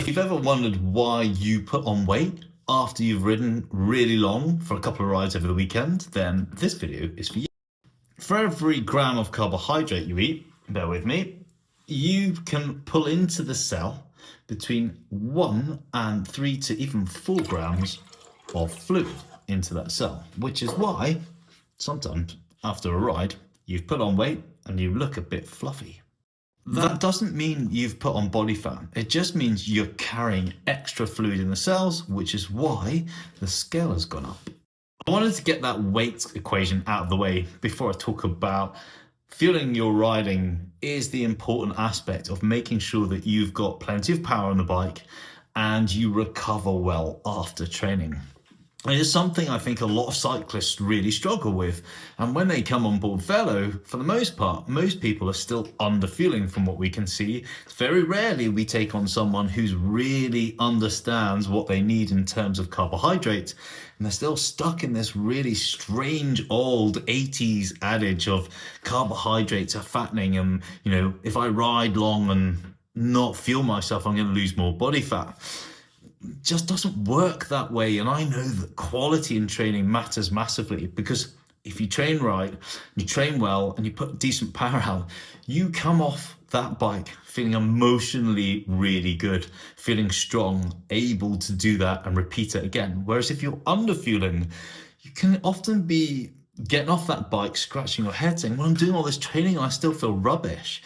If you've ever wondered why you put on weight after you've ridden really long for a couple of rides over the weekend, then this video is for you. For every gram of carbohydrate you eat, bear with me, you can pull into the cell between 1 and 3 to even 4 grams of fluid into that cell, which is why sometimes after a ride, you've put on weight and you look a bit fluffy. That doesn't mean you've put on body fat. It just means you're carrying extra fluid in the cells, which is why the scale has gone up. I wanted to get that weight equation out of the way before I talk about fueling your riding is the important aspect of making sure that you've got plenty of power on the bike and you recover well after training. It is something I think a lot of cyclists really struggle with. And when they come on board Velo, for the most part, most people are still under-fueling from what we can see. Very rarely we take on someone who really understands what they need in terms of carbohydrates. And they're still stuck in this really strange old 80s adage of carbohydrates are fattening. And, if I ride long and not fuel myself, I'm going to lose more body fat. Just doesn't work that way. And I know that quality in training matters massively, because if you train right, you train well, and you put decent power out, you come off that bike feeling emotionally really good, feeling strong, able to do that and repeat it again. Whereas if you're under fueling, you can often be getting off that bike, scratching your head saying, well, I'm doing all this training and I still feel rubbish.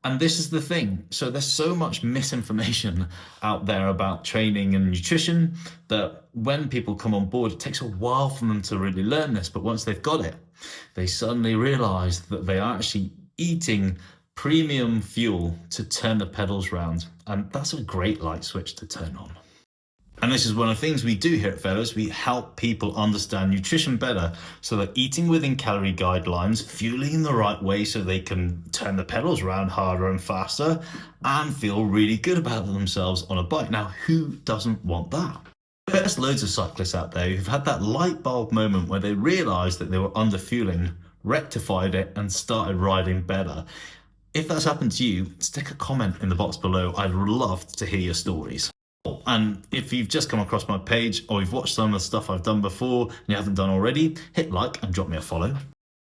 And this is the thing. So there's so much misinformation out there about training and nutrition that when people come on board, it takes a while for them to really learn this. But once they've got it, they suddenly realize that they are actually eating premium fuel to turn the pedals round. And that's a great light switch to turn on. And this is one of the things we do here at Fellows. We help people understand nutrition better so that eating within calorie guidelines, fueling in the right way so they can turn the pedals around harder and faster and feel really good about themselves on a bike. Now, who doesn't want that? There's loads of cyclists out there who've had that light bulb moment where they realized that they were under fueling, rectified it and started riding better. If that's happened to you, stick a comment in the box below. I'd love to hear your stories. And if you've just come across my page or you've watched some of the stuff I've done before and you haven't done already, hit like and drop me a follow.